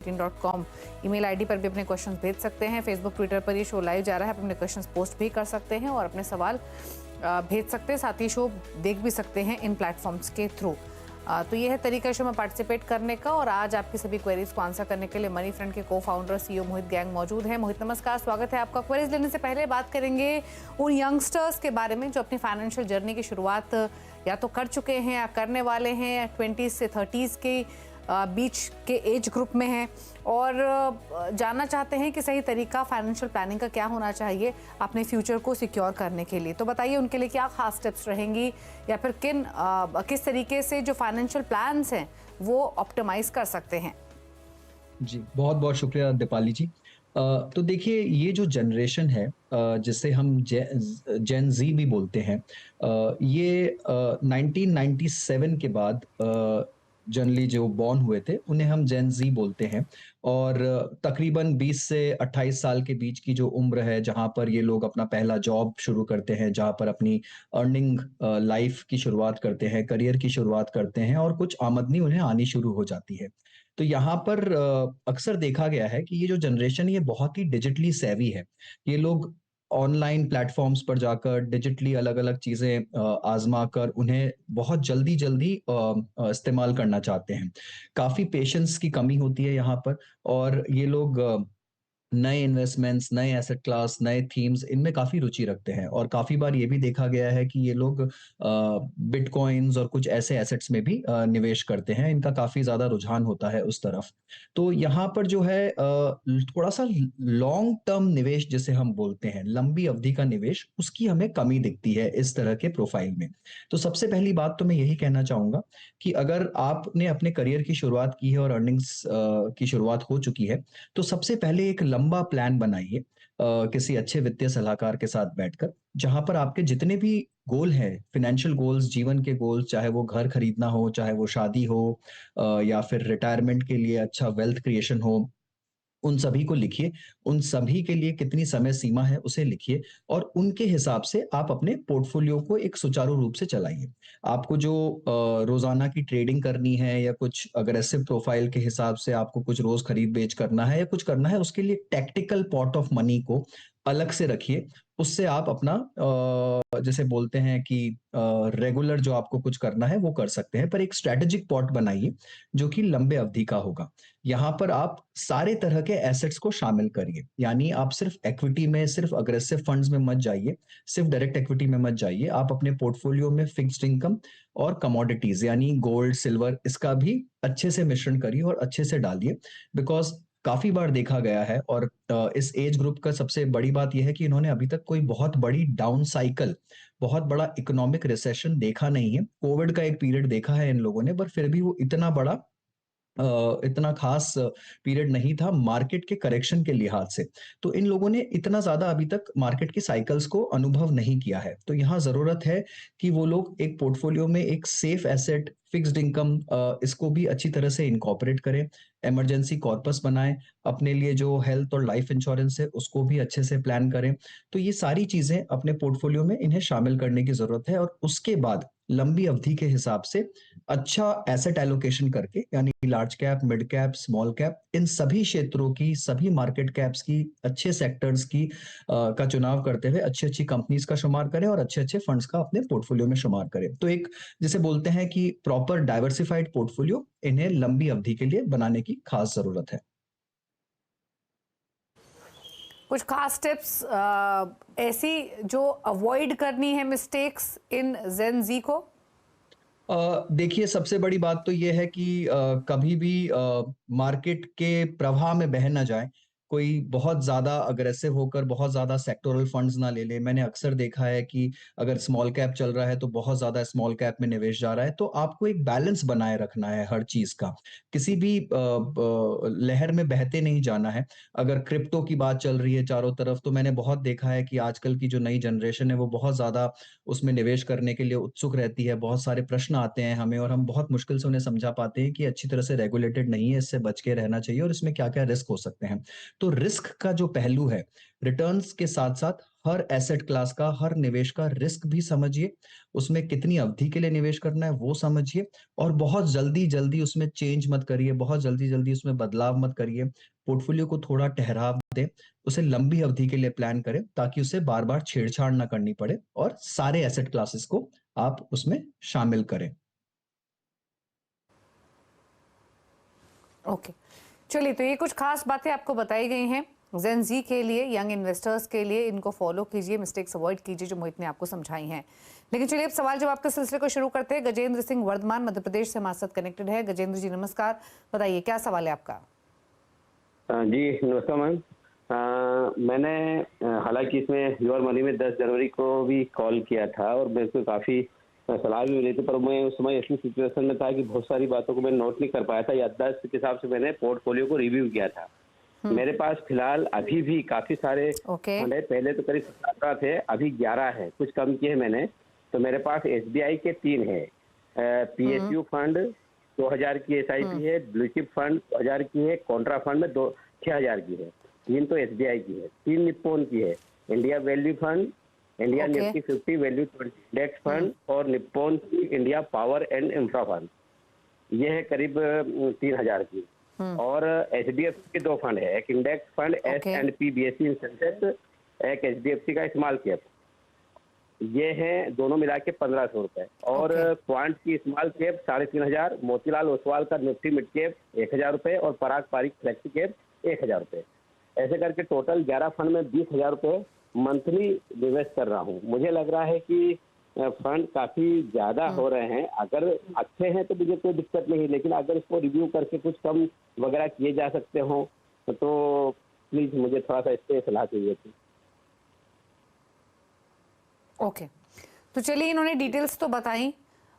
18.com email ID पर भी अपने क्वेश्चंस भेज सकते हैं। फेसबुक ट्विटर पर ये शो लाइव जा रहा है, आप अपने क्वेश्चंस पोस्ट भी कर सकते हैं और अपने सवाल भेज सकते हैं, साथ ही शो देख भी सकते हैं इन प्लेटफॉर्म्स के थ्रू। तो ये है तरीका शो में पार्टिसिपेट करने का। और आज आपकी सभी क्वेरीज को आंसर करने के लिए मनी फ्रंट के को फाउंडर सीईओ मोहित गैंग मौजूद हैं। मोहित नमस्कार, स्वागत है आपका। क्वेरीज लेने से पहले बात करेंगे उन यंगस्टर्स के बारे में जो अपनी फाइनेंशियल जर्नी की शुरुआत या तो कर चुके हैं या करने वाले हैं, 20s से 30s के बीच के एज ग्रुप में हैं और जानना चाहते हैं कि सही तरीका फाइनेंशियल प्लानिंग का क्या होना चाहिए अपने फ्यूचर को सिक्योर करने के लिए। तो बताइए उनके लिए क्या खास स्टेप्स रहेंगी या फिर किस तरीके से जो फाइनेंशियल प्लान्स हैं वो ऑप्टिमाइज कर सकते हैं। जी, बहुत बहुत शुक्रिया दीपाली जी। तो देखिए, ये जो जनरेशन है जिसे हम जेन जी भी बोलते हैं, ये 1997 के बाद जनरली जो बॉर्न हुए थे उन्हें हम जेन जी बोलते हैं। और तकरीबन 20 से 28 साल के बीच की जो उम्र है, जहाँ पर ये लोग अपना पहला जॉब शुरू करते हैं, जहाँ पर अपनी अर्निंग लाइफ की शुरुआत करते हैं, करियर की शुरुआत करते हैं और कुछ आमदनी उन्हें आनी शुरू हो जाती है। तो यहाँ पर अक्सर देखा गया है कि ये जो जनरेशन ये बहुत ही डिजिटली सेवी है। ये लोग ऑनलाइन प्लेटफॉर्म्स पर जाकर डिजिटली अलग अलग चीजें आजमा कर उन्हें बहुत जल्दी जल्दी इस्तेमाल करना चाहते हैं। काफी पेशेंस की कमी होती है यहाँ पर, और ये लोग नए इन्वेस्टमेंट्स, नए एसेट क्लास, नए थीम्स, इनमें काफी रुचि रखते हैं। और काफी बार ये भी देखा गया है कि ये लोग बिटकॉइंस और कुछ ऐसे एसेट्स में भी निवेश करते हैं। इनका काफी ज्यादा रुझान होता है उस तरफ। तो यहाँ पर जो है थोड़ा सा लॉन्ग टर्म निवेश जिसे हम बोलते हैं, लंबी अवधि का निवेश, उसकी हमें कमी दिखती है इस तरह के प्रोफाइल में। तो सबसे पहली बात तो मैं यही कहना चाहूंगा कि अगर आपने अपने करियर की शुरुआत की है और अर्निंग्स की शुरुआत हो चुकी है, तो सबसे पहले एक लंबा प्लान बनाइए किसी अच्छे वित्तीय सलाहकार के साथ बैठकर, जहां पर आपके जितने भी गोल हैं, फाइनेंशियल गोल्स, जीवन के गोल्स, चाहे वो घर खरीदना हो, चाहे वो शादी हो, या फिर रिटायरमेंट के लिए अच्छा वेल्थ क्रिएशन हो, उन सभी को लिखिए। उन सभी के लिए कितनी समय सीमा है उसे लिखिए, और उनके हिसाब से आप अपने पोर्टफोलियो को एक सुचारू रूप से चलाइए। आपको जो रोजाना की ट्रेडिंग करनी है या कुछ अग्रेसिव प्रोफाइल के हिसाब से आपको कुछ रोज खरीद बेच करना है या कुछ करना है, उसके लिए टैक्टिकल पॉट ऑफ मनी को अलग से रखिए। उससे आप अपना जैसे बोलते हैं कि रेगुलर जो आपको कुछ करना है वो कर सकते हैं, पर एक स्ट्रेटेजिक पॉट बनाइए जो कि लंबे अवधि का होगा। यहाँ पर आप सारे तरह के एसेट्स को शामिल करिए, यानी आप सिर्फ इक्विटी में, सिर्फ अग्रेसिव फंड्स में मत जाइए, सिर्फ डायरेक्ट इक्विटी में मत जाइए। आप अपने पोर्टफोलियो में फिक्स्ड इनकम और कमोडिटीज यानी गोल्ड, सिल्वर, इसका भी अच्छे से मिश्रण करिए और अच्छे से डालिए। बिकॉज काफी बार देखा गया है, और इस एज ग्रुप का सबसे बड़ी बात यह है कि इन्होंने अभी तक कोई बहुत बड़ी डाउन साइकिल, बहुत बड़ा इकोनॉमिक रिसेशन देखा नहीं है। कोविड का एक पीरियड देखा है इन लोगों ने, पर फिर भी वो इतना बड़ा, इतना खास पीरियड नहीं था मार्केट के करेक्शन के लिहाज से। तो इन लोगों ने इतना ज्यादा अभी तक मार्केट की साइकिल्स को अनुभव नहीं किया है। तो यहाँ जरूरत है कि वो लोग एक पोर्टफोलियो में एक सेफ एसेट, फिक्स्ड इनकम, इसको भी अच्छी तरह से इनकॉर्पोरेट करें, इमरजेंसी कॉर्पस बनाएं, अपने लिए जो हेल्थ और लाइफ इंश्योरेंस है उसको भी अच्छे से प्लान करें। तो ये सारी चीजें अपने पोर्टफोलियो में इन्हें शामिल करने की जरूरत है, और उसके बाद लंबी अवधि के हिसाब से अच्छा एसेट एलोकेशन करके, यानी large cap, mid cap, small cap, इन सभी क्षेत्रों की, सभी मार्केट कैप्स की, अच्छे सेक्टर्स की का चुनाव करते हुए अच्छी अच्छी कंपनीज का शुमार करें और अच्छे अच्छे फंड्स का अपने पोर्टफोलियो में शुमार करें। तो एक जिसे बोलते हैं कि प्रॉपर डाइवर्सिफाइड पोर्टफोलियो इन्हें लंबी अवधि के लिए बनाने की खास जरूरत है। कुछ खास टिप्स ऐसी जो अवॉइड करनी है मिस्टेक्स इन जेन जी को? देखिए, सबसे बड़ी बात तो ये है कि कभी भी मार्केट के प्रवाह में बह ना जाए। कोई बहुत ज्यादा अग्रेसिव होकर बहुत ज्यादा सेक्टोरल फंड्स ना ले ले। मैंने अक्सर देखा है कि अगर स्मॉल कैप चल रहा है तो बहुत ज्यादा स्मॉल कैप में निवेश जा रहा है। तो आपको एक बैलेंस बनाए रखना है हर चीज का, किसी भी लहर में बहते नहीं जाना है। अगर क्रिप्टो की बात चल रही है चारों तरफ, तो मैंने बहुत देखा है कि आजकल की जो नई जनरेशन है वो बहुत ज्यादा उसमें निवेश करने के लिए उत्सुक रहती है। बहुत सारे प्रश्न आते हैं हमें, और हम बहुत मुश्किल से उन्हें समझा पाते हैं कि अच्छी तरह से रेगुलेटेड नहीं है, इससे बच के रहना चाहिए और इसमें क्या क्या रिस्क हो सकते हैं। तो रिस्क का जो पहलू है, रिटर्न्स के साथ साथ हर एसेट क्लास का, हर निवेश का रिस्क भी समझिए, उसमें कितनी अवधि के लिए निवेश करना है वो समझिए और बहुत जल्दी-जल्दी उसमें चेंज मत करिए, बहुत जल्दी-जल्दी उसमें बदलाव मत करिए। पोर्टफोलियो को थोड़ा ठहराव दें, उसे लंबी अवधि के लिए प्लान करें ताकि उसे बार-बार छेड़छाड़ ना करनी पड़े और सारे एसेट क्लासेस को आप उसमें शामिल करें। ओके, चलिए, तो ये कुछ खास बातें आपको बताई गई हैं जेन जी के लिए, यंग इन्वेस्टर्स के लिए। इनको फॉलो कीजिए, मिस्टेक्स अवॉइड कीजिए जो मोहित ने आपको समझाई हैं। लेकिन चलिए अब सवाल जवाब के सिलसिले को शुरू करते हैं। गजेंद्र सिंह वर्धमान मध्य प्रदेश से हमारे साथ कनेक्टेड है। गजेंद्र जी नमस्कार, बताइए क्या सवाल है आपका? जी नमस्कार मैम। मैंने हालांकि इसमें योर मनी में 10 जनवरी को भी कॉल किया था और मेरे को काफ़ी सलाह भी मिली थी, पर मैं उस समय ऐसी सिचुएशन में था कि बहुत सारी बातों को मैं नोट नहीं कर पाया था। याददाश्त के हिसाब से मैंने पोर्टफोलियो को रिव्यू किया था। मेरे पास फिलहाल अभी भी काफ़ी सारे ओके, फंड है। पहले तो करीब 17 थे, अभी 11 है, कुछ कम किए मैंने। तो मेरे पास एसबीआई के 3 है, पीएसयू फंड 2000 की एसआईपी है, ब्लू चिप फंड 2000 की है, कॉन्ट्रा फंड में 6000 की है। 3 तो एसबीआई की है, 3 निप्पॉन की है, India value fund, India okay, Nifty 50 value 20 index fund और निप्पॉन की India power and infra fund. ये है करीब 3000 की। और एचडीएफसी के 2 फंड है, एक index fund S&P BSE Sensex, एक एचडीएफसी का स्मॉल कैप। ये हैं दोनों मिला के 1500 रुपए। और क्वांट की स्मॉल कैप 3500, मोतीलाल ओसवाल का निफ्टी मिड कैप 1000 रुपए और पराग पारिक फ्लेक्सी कैप 1000 रुपए। ऐसे करके टोटल 11 फंड में 20,000 रुपए मंथली निवेश कर रहा हूँ। मुझे लग रहा है कि फंड काफी ज्यादा हो रहे हैं। अगर अच्छे हैं तो मुझे कोई दिक्कत नहीं, लेकिन अगर इसको रिव्यू करके कुछ कम वगैरह किए जा सकते हो तो प्लीज मुझे थोड़ा सा इस पे सलाह चाहिए थी। ओके, तो चलिए इन्होंने डिटेल्स तो बताई।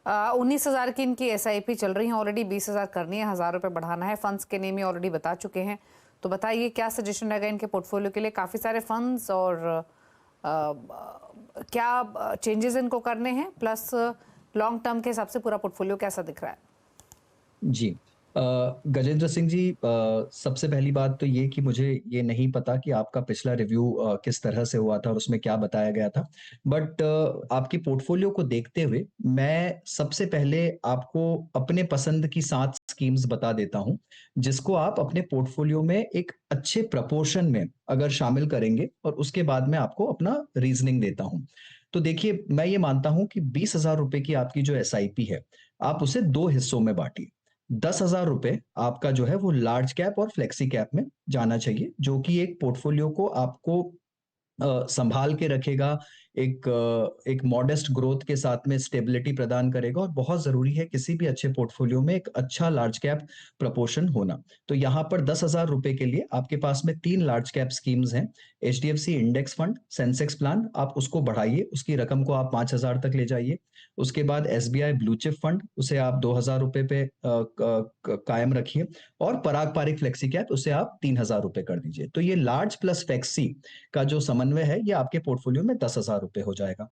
19,000 की इनकी एसआईपी चल रही है ऑलरेडी, 20,000 करनी है, 1,000 रुपये बढ़ाना है। फंड्स के नेम ही ऑलरेडी बता चुके हैं। तो बताइए क्या सजेशन रहेगा इनके पोर्टफोलियो के लिए? काफ़ी सारे फंड्स और क्या चेंजेस इनको करने हैं, प्लस लॉन्ग टर्म के हिसाब से पूरा पोर्टफोलियो कैसा दिख रहा है? जी। गजेंद्र सिंह जी, सबसे पहली बात तो ये कि मुझे ये नहीं पता कि आपका पिछला रिव्यू किस तरह से हुआ था और उसमें क्या बताया गया था। बट आपकी पोर्टफोलियो को देखते हुए मैं सबसे पहले आपको अपने पसंद की 7 स्कीम्स बता देता हूँ, जिसको आप अपने पोर्टफोलियो में एक अच्छे प्रपोर्शन में अगर शामिल करेंगे और उसके बाद मैं आपको अपना रीज़निंग देता हूँ। तो देखिए, मैं ये मानता हूँ कि 20,000 रुपए की आपकी जो एसआईपी है, आप उसे 2 हिस्सों में बाँटिए। 10,000 रुपए आपका जो है वो लार्ज कैप और फ्लेक्सी कैप में जाना चाहिए, जो कि एक पोर्टफोलियो को आपको संभाल के रखेगा, एक मॉडेस्ट ग्रोथ के साथ में स्टेबिलिटी प्रदान करेगा और बहुत ज़रूरी है किसी भी अच्छे पोर्टफोलियो में एक अच्छा लार्ज कैप प्रपोर्शन होना। तो यहाँ पर 10,000 रुपए के लिए आपके पास में 3 लार्ज कैप स्कीम्स हैं। HDFC index fund, Sensex plan, आप उसको बढ़ाइए, उसकी रकम को आप 5,000 तक ले जाइए। उसके बाद एसबीआई ब्लू चिप फंड, उसे आप 2,000 रुपए पे कायम रखिए और पराग पारिक फ्लेक्सी कैप उसे आप 3,000 रुपए कर दीजिए। तो ये लार्ज प्लस फ्लेक्सी का जो समन्वय है, ये आपके पोर्टफोलियो में 10,000 रुपए हो जाएगा।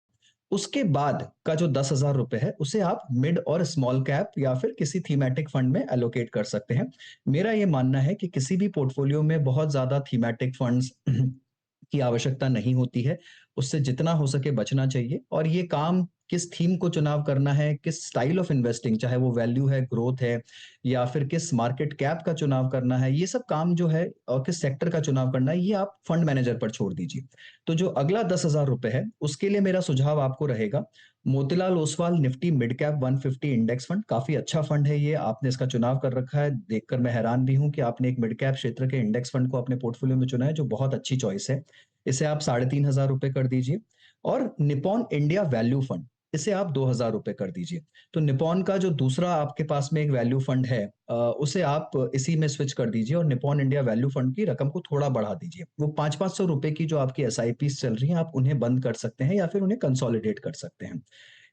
उसके बाद का जो 10,000 रुपए है, उसे आप मिड और स्मॉल कैप या फिर किसी थीमेटिक फंड में एलोकेट कर सकते हैं। मेरा ये मानना है कि किसी भी पोर्टफोलियो में बहुत ज्यादा थीमेटिक फंड्स की आवश्यकता नहीं होती है। उससे जितना हो सके बचना चाहिए और ये काम किस थीम को चुनाव करना है, किस स्टाइल ऑफ इन्वेस्टिंग, चाहे वो वैल्यू है, ग्रोथ है या फिर किस मार्केट कैप का चुनाव करना है, ये सब काम जो है और किस सेक्टर का चुनाव करना है, ये आप फंड मैनेजर पर छोड़ दीजिए। तो जो अगला 10,000 रुपए है, उसके लिए मेरा सुझाव आपको रहेगा Motilal Oswal Nifty mid cap 150 index fund. काफी अच्छा फंड है ये, आपने इसका चुनाव कर रखा है। देखकर मैं हैरान भी हूं कि आपने एक मिड कैप क्षेत्र के इंडेक्स फंड को अपने पोर्टफोलियो में चुना है, जो बहुत अच्छी चॉइस है। इसे आप 3,500 रुपए कर दीजिए। और निपॉन इंडिया वैल्यू फंड, इसे आप 2,000 रुपए कर दीजिए। तो निपॉन का जो दूसरा आपके पास में एक वैल्यू फंड है, उसे आप इसी में स्विच कर दीजिए और निपॉन इंडिया वैल्यू फंड की रकम को थोड़ा बढ़ा दीजिए। वो 500-500 रुपए की जो आपकी एसआईपी चल रही है, आप उन्हें बंद कर सकते हैं या फिर उन्हें कंसोलिडेट कर सकते हैं।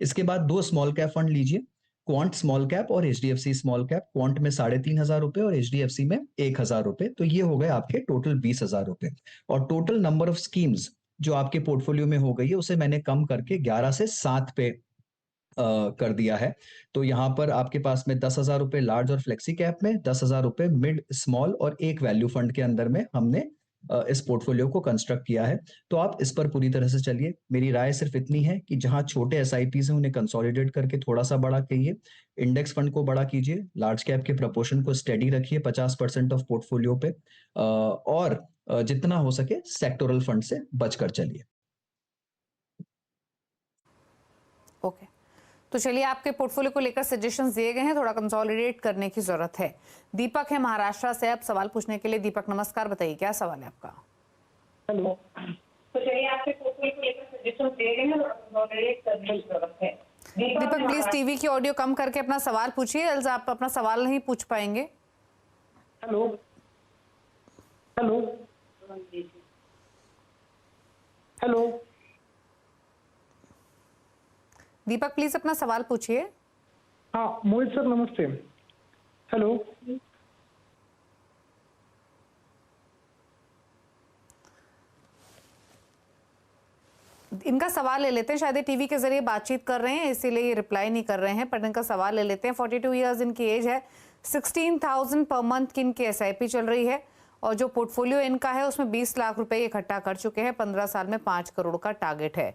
इसके बाद 2 स्मॉल कैप फंड लीजिए, क्वांट स्मॉल कैप और एचडीएफसी स्मॉल कैप। क्वांट में 3,500 रुपए और एचडीएफसी में 1,000 रुपए। तो ये हो गए आपके टोटल 20,000 रुपए। और टोटल नंबर ऑफ स्कीम्स जो आपके पोर्टफोलियो में हो गई है, उसे मैंने कम करके 11 से 7 पे कर दिया है। तो यहाँ पर आपके पास में 10,000 रुपए लार्ज और फ्लेक्सी कैप में, 10,000 रुपए मिड स्मॉल और एक वैल्यू फंड के अंदर में हमने इस पोर्टफोलियो को कंस्ट्रक्ट किया है। तो आप इस पर पूरी तरह से चलिए। मेरी राय सिर्फ इतनी है कि जहाँ छोटे एसआईपीज़ हैं उन्हें कंसोलिडेट करके थोड़ा-सा बड़ा कीजिए, इंडेक्स फंड को बड़ा कीजिए, लार्ज कैप के प्रपोर्शन को स्टेडी रखिए 50% ऑफ पोर्टफोलियो पे, और जितना हो सके सेक्टोरल फंड से बचकर चलिए। ओके, तो चलिए आपके पोर्टफोलियो को लेकर सजेशंस दिए गए हैं, थोड़ा कंसोलिडेट करने की जरूरत है। दीपक है महाराष्ट्र से, आप सवाल पूछने के लिए। दीपक नमस्कार, बताइए क्या सवाल है आपका। हेलो, तो चलिए आपके पोर्टफोलियो को लेकर सजेशंस दिए गए हैं, थोड़ा कंसोलिडेट करने की जरूरत है। दीपक प्लीज टीवी की ऑडियो कम करके अपना सवाल पूछिए, एल्स आप अपना सवाल नहीं पूछ पाएंगे। Hello hello hello, Deepak please अपना सवाल पूछिए। हाँ मोहित सर नमस्ते। हेलो, इनका सवाल ले लेते हैं, शायद ये टीवी के जरिए बातचीत कर रहे हैं इसीलिए ये रिप्लाई नहीं कर रहे हैं, पर इनका सवाल ले लेते हैं। 42 ईयर्स इनकी एज है, 16,000 पर मंथ की इनकी एसआईपी चल रही है और जो पोर्टफोलियो इनका है उसमें 20 लाख रुपए इकट्ठा कर चुके हैं। 15 साल में 5 करोड़ का टारगेट है।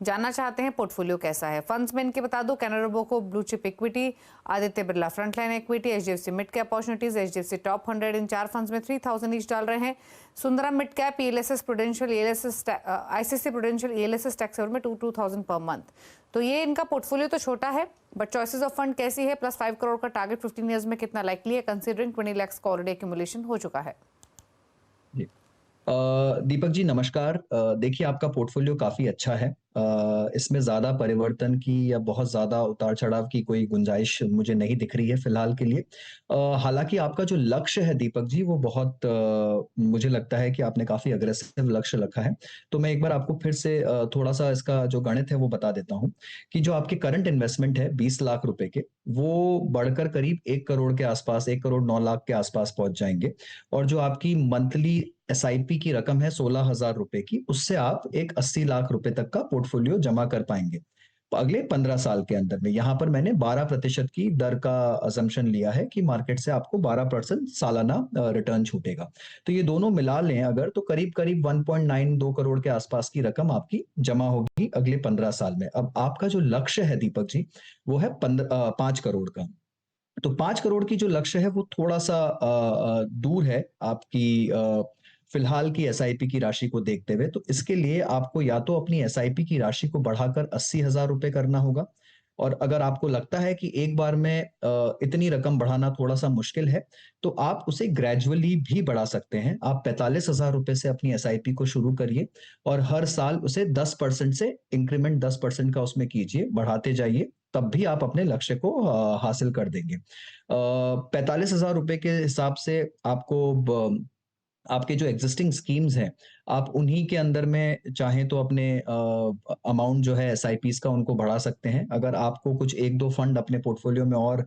जानना चाहते हैं पोर्टफोलियो कैसा है। फंड्स में इनके बता दो, Canara Robeco blue chip equity, Aditya Birla frontline equity, HDFC mid cap opportunities, HDFC top 100, इन 4 फंड्स में 3000 ईच डाल रहे हैं। Sundaram mid cap, ELSS Prudential, ELSS ICC Prudential, ELSS tax में 2000 पर मंथ। तो ये इनका पोर्टफोलियो तो छोटा है, बट चॉइसेस ऑफ फंड कैसी है, प्लस 5 करोड़ का टारगेट 15 ईयर्स में कितना लाइकली है, कंसिडरिंग 20 लाख का ऑलरेडी एक्यूमुलेशन हो चुका है। दीपक जी नमस्कार। देखिए आपका पोर्टफोलियो काफ़ी अच्छा है। इसमें ज़्यादा परिवर्तन की या बहुत ज़्यादा उतार चढ़ाव की कोई गुंजाइश मुझे नहीं दिख रही है फिलहाल के लिए। हालांकि आपका जो लक्ष्य है दीपक जी वो बहुत मुझे लगता है कि आपने काफ़ी अग्रेसिव लक्ष्य रखा है। तो मैं एक बार आपको फिर से थोड़ा सा इसका जो गणित है वो बता देता हूँ कि जो आपके करंट इन्वेस्टमेंट है 20 लाख रुपए के, वो बढ़कर करीब 1 करोड़ के आसपास, 1 करोड़ 9 लाख के आसपास पहुंच जाएंगे। और जो आपकी मंथली एसआईपी की रकम है 16,000 रुपए की, उससे आप एक 80 लाख रुपए तक का पोर्टफोलियो जमा कर पाएंगे अगले 15 साल के अंदर में। यहाँ पर मैंने 12% की दर का अजम्पशन लिया है कि मार्केट से आपको 12% सालाना रिटर्न छूटेगा। तो ये दोनों मिला लें अगर, तो करीब करीब 1.92 करोड़ के आसपास की रकम आपकी जमा होगी अगले 15 साल में। अब आपका जो लक्ष्य है दीपक जी वो है 5 करोड़ का। तो 5 करोड़ की जो लक्ष्य है वो थोड़ा सा दूर है आपकी फिलहाल की एसआईपी की राशि को देखते हुए। तो इसके लिए आपको या तो अपनी एसआईपी की राशि को बढ़ाकर 80,000 रुपए करना होगा, और अगर आपको लगता है कि एक बार में इतनी रकम बढ़ाना थोड़ा सा मुश्किल है तो आप उसे ग्रेजुअली भी बढ़ा सकते हैं। आप 45,000 रुपए से अपनी एसआईपी को शुरू करिए और हर साल उसे 10% से इंक्रीमेंट 10% का उसमें कीजिए, बढ़ाते जाइए, तब भी आप अपने लक्ष्य को हासिल कर देंगे। 45,000 रुपए के हिसाब से आपको आपके जो एग्जिस्टिंग स्कीम्स हैं आप उन्हीं के अंदर में चाहें तो अपने अमाउंट जो है एसआईपीज का उनको बढ़ा सकते हैं। अगर आपको कुछ 1-2 फंड अपने पोर्टफोलियो में और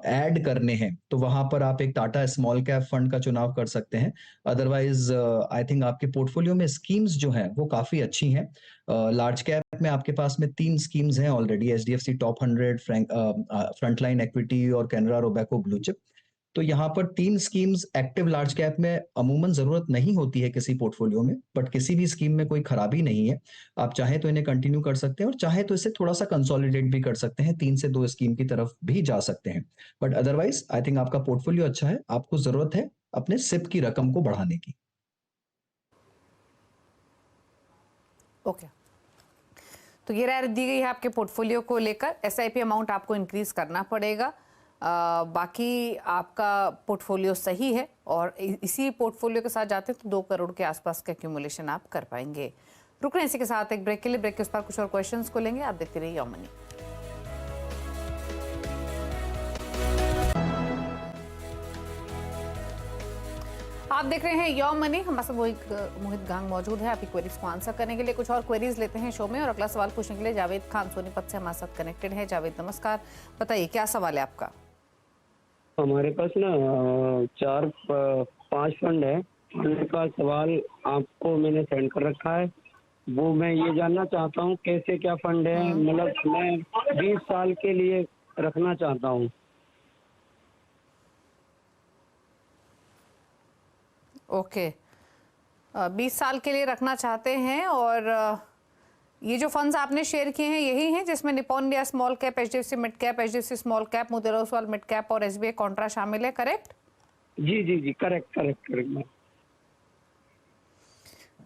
ऐड करने हैं तो वहां पर आप एक टाटा स्मॉल कैप फंड का चुनाव कर सकते हैं। अदरवाइज आई थिंक आपके पोर्टफोलियो में स्कीम्स जो हैं वो काफी अच्छी हैं। लार्ज कैप में आपके पास में 3 स्कीम्स हैं already, HDFC top 100, frontline equity और कैनरा रोबेको ब्लू चिप। तो यहाँ पर 3 स्कीम्स एक्टिव लार्ज कैप में अमूमन जरूरत नहीं होती है किसी पोर्टफोलियो में, बट किसी भी स्कीम में कोई खराबी नहीं है। आप चाहे तो इन्हें कंटिन्यू कर सकते हैं और चाहे तो इसे थोड़ा सा कंसोलिडेट भी कर सकते हैं, 3 से 2 स्कीम की तरफ भी जा सकते हैं। बट अदरवाइज आई थिंक आपका पोर्टफोलियो अच्छा है, आपको जरूरत है अपने सिप की रकम को बढ़ाने की। ओके, तो ये राय दी गई है आपके पोर्टफोलियो को लेकर। एसआईपी अमाउंट आपको इंक्रीज करना पड़ेगा। बाकी आपका पोर्टफोलियो सही है और इसी पोर्टफोलियो के साथ जाते हैं तो 2 करोड़ के आसपास का एक्यूमुलेशन आप कर पाएंगे। रुक रहे हैं इसी के साथ एक ब्रेक के लिए। ब्रेक के उस पर कुछ और क्वेश्चंस को लेंगे। आप देखते रहिए योर मनी। आप देख रहे हैं योर मनी। हमारे साथ मोहित गांग मौजूद है आपकी क्वेरीज को आंसर करने के लिए। कुछ और क्वेरीज लेते हैं शो में और अगला सवाल पूछने के लिए जावेद खान सोनीपत से हमारे साथ कनेक्टेड है। जावेद नमस्कार, बताइए क्या सवाल है आपका। हमारे पास ना 4-5 फंड है। फंड का सवाल आपको मैंने सेंड कर रखा है। वो मैं ये जानना चाहता हूँ कैसे क्या फंड है, मतलब मैं 20 साल के लिए रखना चाहता हूँ। ओके, 20 साल के लिए रखना चाहते हैं और ये जो फंड्स आपने शेयर किए हैं यही हैं जिसमें Nippon India small cap, HDFC mid cap, HDFC small cap, Motilal Oswal mid cap और एसबीआई कॉन्ट्रा शामिल है, करेक्ट? जी जी जी, करेक्ट मैम।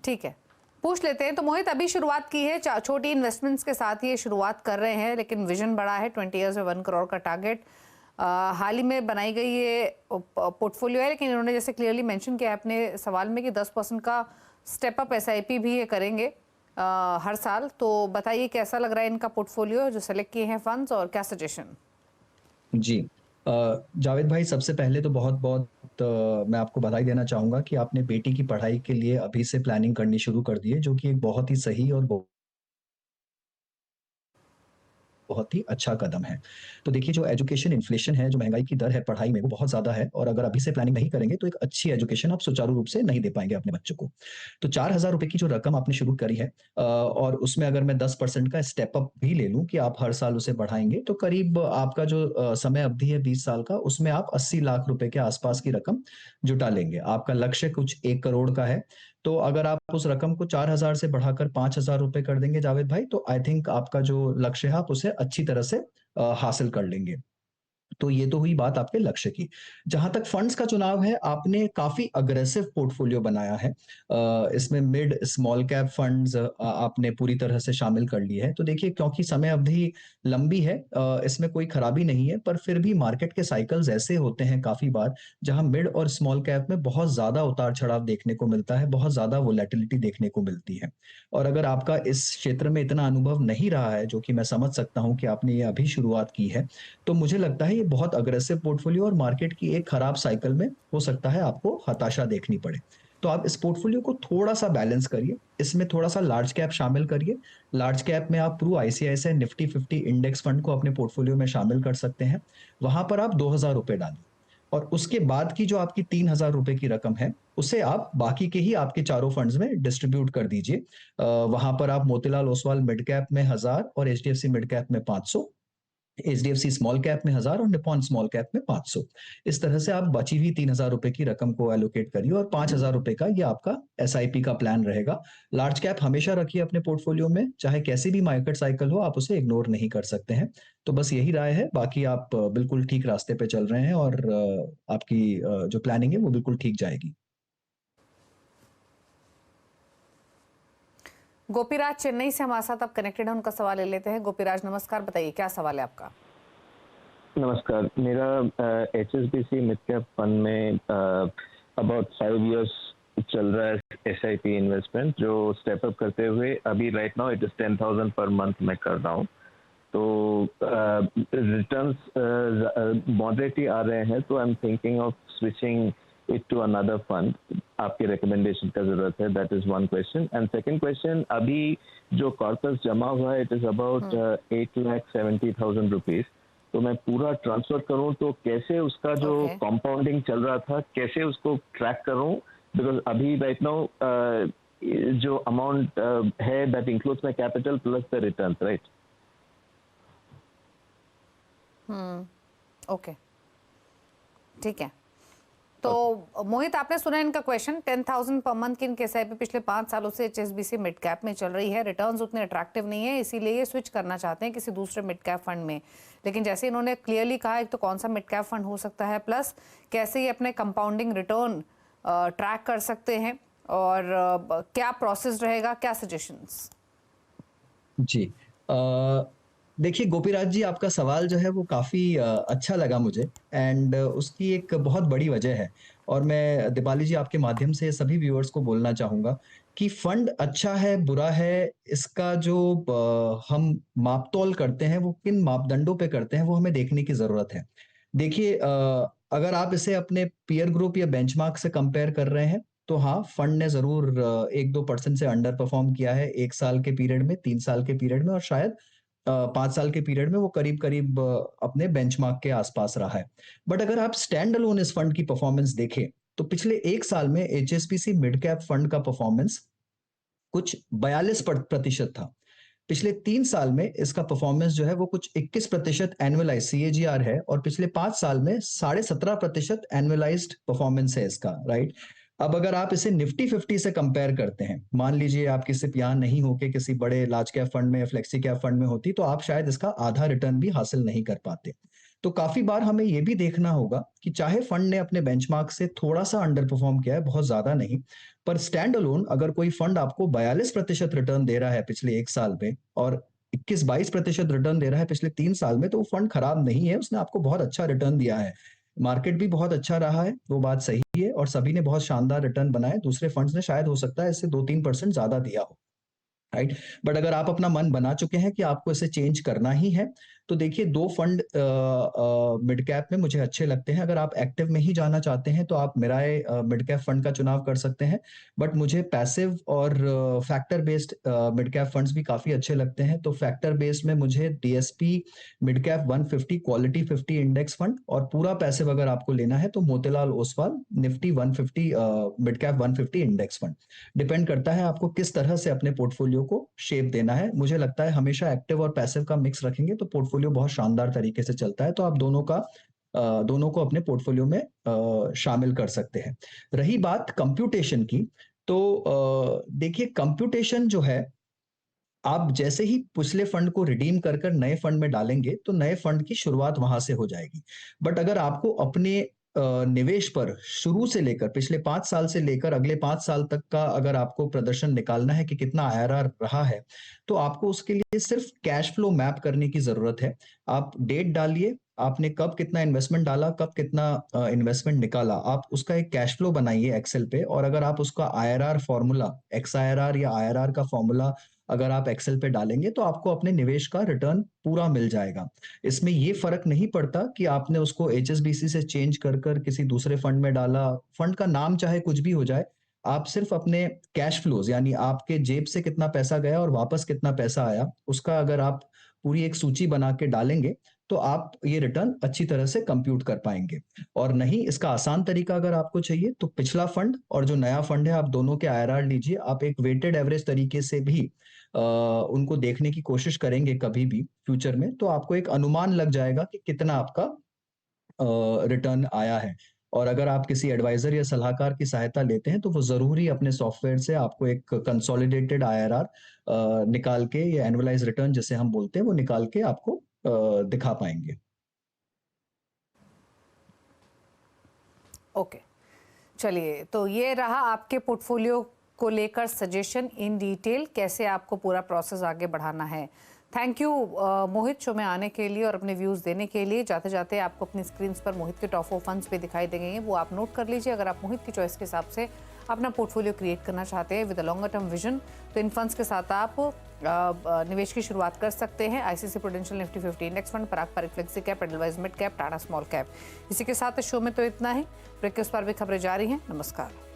ठीक है, पूछ लेते हैं। तो मोहित, अभी शुरुआत की है, छोटी इन्वेस्टमेंट्स के साथ ये शुरुआत कर रहे हैं, लेकिन विजन बड़ा है, 20 ईयर्स में 1 करोड़ का टारगेट। हाल ही में बनाई गई ये पोर्टफोलियो है, लेकिन इन्होंने जैसे क्लियरली मेंशन किया अपने सवाल में कि 10% का स्टेप अप एसआईपी भी ये करेंगे हर साल। तो बताइए कैसा लग रहा है इनका पोर्टफोलियो जो सेलेक्ट किए हैं फंड्स, और क्या सजेशन? जी, जावेद भाई, सबसे पहले तो बहुत बहुत मैं आपको बधाई देना चाहूँगा कि आपने बेटी की पढ़ाई के लिए अभी से प्लानिंग करनी शुरू कर दी है, जो कि एक बहुत ही सही और बहुत ही अच्छा कदम है। तो देखिए, जो एजुकेशन इन्फ्लेशन है, जो महँगाई की दर है पढ़ाई में, वो बहुत ज़्यादा है, और अगर अभी से प्लानिंग नहीं करेंगे तो एक अच्छी एजुकेशन आप सुचारू रूप से नहीं दे पाएँगे अपने बच्चों को। तो 4,000 रुपए की जो रकम आपने शुरू करी है, और उसमें अगर मैं 10% का स्टेप अप भी ले लूँ कि आप हर साल उसे बढ़ाएँगे, तो करीब आपका जो समय अवधि है 20 साल का, उसमें आप 80 लाख रुपए के आसपास की रकम जुटा लेंगे। आपका लक्ष्य कुछ 1 करोड़ का है, तो अगर आप उस रकम को 4,000 से बढ़ाकर 5,000 रुपए कर देंगे जावेद भाई, तो आई थिंक आपका जो लक्ष्य है आप उसे अच्छी तरह से हासिल कर लेंगे। तो ये तो हुई बात आपके लक्ष्य की। जहाँ तक फंड्स का चुनाव है, आपने काफ़ी अग्रेसिव पोर्टफोलियो बनाया है। इसमें मिड स्मॉल कैप फंड्स आपने पूरी तरह से शामिल कर लिए हैं। तो देखिए, क्योंकि समय अवधि लंबी है, इसमें कोई खराबी नहीं है, पर फिर भी मार्केट के साइकिल्स ऐसे होते हैं काफ़ी बार, जहाँ मिड और स्मॉल कैप में बहुत ज़्यादा उतार-चढ़ाव देखने को मिलता है, बहुत ज़्यादा वोलेटिलिटी देखने को मिलती है। और अगर आपका इस क्षेत्र में इतना अनुभव नहीं रहा है, जो कि मैं समझ सकता हूँ कि आपने ये अभी शुरुआत की है, तो मुझे लगता है ये बहुत अग्रेसिव पोर्टफोलियो और मार्केट की एक खराब साइकिल में हो सकता है आपको हताशा देखनी पड़े। तो आप इस पोर्टफोलियो को थोड़ा-सा बैलेंस करिए, इसमें थोड़ा-सा लार्ज कैप शामिल करिए। लार्ज कैप में आप Pru ICICI Nifty 50 index fund को अपने पोर्टफोलियो में शामिल कर सकते हैं। वहाँ पर आप 2,000 रुपए डालिए, और उसके बाद की जो आपकी 3,000 रुपए की रकम है, उसे आप बाकी के ही आपके चारों फंड्स में डिस्ट्रीब्यूट कर दीजिए। वहाँ पर आप मोतीलाल ओसवाल मिड कैप में 1,000 और एचडीएफसी मिड कैप में 500, एचडीएफसी स्मॉल कैप में 1,000 और निप्पॉन स्मॉल कैप में 500। इस तरह से आप बची हुई 3,000 रुपए की रकम को एलोकेट करिए, और 5,000 रुपए का ये आपका एसआईपी का प्लान रहेगा। लार्ज कैप हमेशा रखिए अपने पोर्टफोलियो में, चाहे कैसी भी मार्केट साइकिल हो, आप उसे इग्नोर नहीं कर सकते हैं। तो बस यही राय है, बाकी आप बिल्कुल ठीक रास्ते पे चल रहे हैं, और आपकी जो प्लानिंग है वो बिल्कुल ठीक जाएगी। गोपीराज चेन्नई से हमारे साथ अब कनेक्टेड है, उनका सवाल ले लेते हैं। गोपीराज नमस्कार, बताइए क्या सवाल है आपका? नमस्कार, मेरा HSBC मिड कैप फंड में अबाउट 5 इयर्स चल रहा है एसआईपी इन्वेस्टमेंट, जो स्टेप अप करते हुए अभी right now it is 10,000 per month मैं कर रहा हूँ। तो रिटर्न्स मॉडरेटली आ रहे हैं, तो I am thinking of switching it to another fund. आपके रिकमेंडेशन का जरूरत है, that is one question. And second question, अभी जो कॉर्पस जमा हुआ है इट इज अबाउट 8,70,000 रुपीज, तो मैं पूरा ट्रांसफर करूं तो कैसे उसका जो कंपाउंडिंग चल रहा था कैसे उसको ट्रैक करूं, बिकॉज अभी राइट नाउ जो अमाउंट है that includes my capital plus the return, right? Okay, ठीक है। तो मोहित, आपने सुना इनका क्वेश्चन। 10,000 पर मंथ की इनके एसआईपी पिछले 5 सालों से एचएसबीसी मिड कैप में चल रही है। रिटर्न्स उतने अट्रैक्टिव नहीं है, इसीलिए ये स्विच करना चाहते हैं किसी दूसरे मिड कैप फंड में। लेकिन जैसे इन्होंने क्लियरली कहा, एक तो कौन सा मिड कैप फंड हो सकता है, प्लस कैसे ये अपने कंपाउंडिंग रिटर्न ट्रैक कर सकते हैं, और क्या प्रोसेस रहेगा, क्या सजेशंस? जी, देखिए गोपीराज जी, आपका सवाल जो है वो काफ़ी अच्छा लगा मुझे, एंड उसकी एक बहुत बड़ी वजह है, और मैं दीपाली जी आपके माध्यम से सभी व्यूअर्स को बोलना चाहूँगा कि फंड अच्छा है बुरा है, इसका जो हम मापतौल करते हैं वो किन मापदंडों पे करते हैं वो हमें देखने की ज़रूरत है। देखिए, अगर आप इसे अपने पीयर ग्रुप या बेंचमार्क से कंपेयर कर रहे हैं, तो हाँ, फंड ने ज़रूर 1-2% से अंडर परफॉर्म किया है 1 साल के पीरियड में, 3 साल के पीरियड में, और शायद 5 साल के पीरियड में वो करीब-करीब अपने बेंचमार्क के आसपास रहा है। बट अगर आप स्टैंड अलोन इस फंड की परफॉर्मेंस देखें, तो पिछले 1 साल में एचएसबीसी मिड कैप फंड का परफॉर्मेंस कुछ 42% था। पिछले 3 साल में इसका परफॉर्मेंस जो है वो कुछ 21% एनुअलाइज्ड सीएजीआर है, और पिछले 5 साल में 17.5% एनुअलाइज्ड परफॉर्मेंस है इसका, राइट? अब अगर आप इसे निफ्टी 50 से कंपेयर करते हैं, मान लीजिए आपकी सिप यहाँ नहीं होके किसी बड़े लार्ज कैप फंड में या फ्लेक्सी कैप फंड में होती, तो आप शायद इसका आधा रिटर्न भी हासिल नहीं कर पाते। तो काफी बार हमें ये भी देखना होगा कि चाहे फंड ने अपने बेंचमार्क से थोड़ा सा अंडर परफॉर्म किया है, बहुत ज्यादा नहीं, पर स्टैंड अलोन अगर कोई फंड आपको 42% रिटर्न दे रहा है पिछले 1 साल में और 21-22% रिटर्न दे रहा है पिछले 3 साल में, तो वो फंड खराब नहीं है, उसने आपको बहुत अच्छा रिटर्न दिया है। मार्केट भी बहुत अच्छा रहा है, वो बात सही है, और सभी ने बहुत शानदार रिटर्न बनाए। दूसरे फंड्स ने शायद हो सकता है इससे 2-3% ज्यादा दिया हो, राइट। बट अगर आप अपना मन बना चुके हैं कि आपको इसे चेंज करना ही है, तो देखिए 2 फंड मिड कैप में मुझे अच्छे लगते हैं। अगर आप एक्टिव में ही जाना चाहते हैं तो आप मिराय मिड कैप फंड का चुनाव कर सकते हैं, बट मुझे पैसिव और factor based mid cap funds भी काफी अच्छे लगते हैं। तो फैक्टर बेस्ड में मुझे DSP mid cap 150 quality 50 index fund, और पूरा पैसिव अगर आपको लेना है तो Motilal Oswal Nifty 150 mid cap 150 index fund. Depend करता है आपको किस तरह से अपने पोर्टफोलियो को शेप देना है। मुझे लगता है हमेशा एक्टिव और पैसिव का मिक्स रखेंगे तो पोर्टफोलियो बहुत शानदार तरीके से चलता है। तो आप दोनों को अपने पोर्टफोलियो में शामिल कर सकते हैं। रही बात कंप्यूटेशन की, तो देखिए कंप्यूटेशन जो है, आप जैसे ही पिछले फंड को रिडीम कर नए फंड में डालेंगे तो नए फंड की शुरुआत वहां से हो जाएगी। बट अगर आपको अपने निवेश पर शुरू से लेकर पिछले 5 साल से लेकर अगले 5 साल तक का अगर आपको प्रदर्शन निकालना है कि कितना आईआरआर रहा है, तो आपको उसके लिए सिर्फ कैश फ्लो मैप करने की जरूरत है। आप डेट डालिए, आपने कब कितना इन्वेस्टमेंट डाला, कब कितना इन्वेस्टमेंट निकाला, आप उसका एक कैश फ्लो बनाइए एक्सेल पे, और अगर आप उसका आईआरआर फॉर्मूला, एक्स आईआरआर या आईआरआर का फॉर्मूला अगर आप एक्सेल पे डालेंगे तो आपको अपने निवेश का रिटर्न पूरा मिल जाएगा। इसमें ये फर्क नहीं पड़ता कि आपने उसको एचएसबीसी से चेंज कर किसी दूसरे फंड में डाला, फंड का नाम चाहे कुछ भी हो जाए, आप सिर्फ अपने कैश फ्लोज यानी आपके जेब से कितना पैसा गया और वापस कितना पैसा आया, उसका अगर आप पूरी एक सूची बना के डालेंगे तो आप ये रिटर्न अच्छी तरह से कंप्यूट कर पाएंगे। और नहीं, इसका आसान तरीका अगर आपको चाहिए तो पिछला फंड और जो नया फंड है, आप दोनों के आईआरआर लीजिए। आप एक वेटेड एवरेज तरीके से भी उनको देखने की कोशिश करेंगे कभी भी फ्यूचर में, तो आपको एक अनुमान लग जाएगा कि कितना आपका रिटर्न आया है। और अगर आप किसी एडवाइजर या सलाहकार की सहायता लेते हैं तो वो जरूरी अपने सॉफ्टवेयर से आपको एक कंसोलिडेटेड आईआरआर निकाल के, या एनुअलाइज रिटर्न जिसे हम बोलते हैं, वो निकाल के आपको दिखा पाएंगे। ओके, चलिए, तो ये रहा आपके पोर्टफोलियो को लेकर सजेशन इन डिटेल, कैसे आपको पूरा प्रोसेस आगे बढ़ाना है। थैंक यू मोहित, शो में आने के लिए और अपने व्यूज़ देने के लिए। जाते जाते आपको अपनी स्क्रीन पर मोहित के टॉप 4 फंड्स पे दिखाई देंगे, वो आप नोट कर लीजिए। अगर आप मोहित की चॉइस के हिसाब से अपना पोर्टफोलियो क्रिएट करना चाहते हैं with a longer term vision, तो इन फंड्स के साथ आप निवेश की शुरुआत कर सकते हैं। ICC Prudential Nifty 50 index fund, Parag Parikh flexi cap, Edelweiss mid cap, Tata small cap. इसी के साथ इस शो में तो इतना ही। ब्रेक के उस पर भी खबरें जारी हैं। नमस्कार।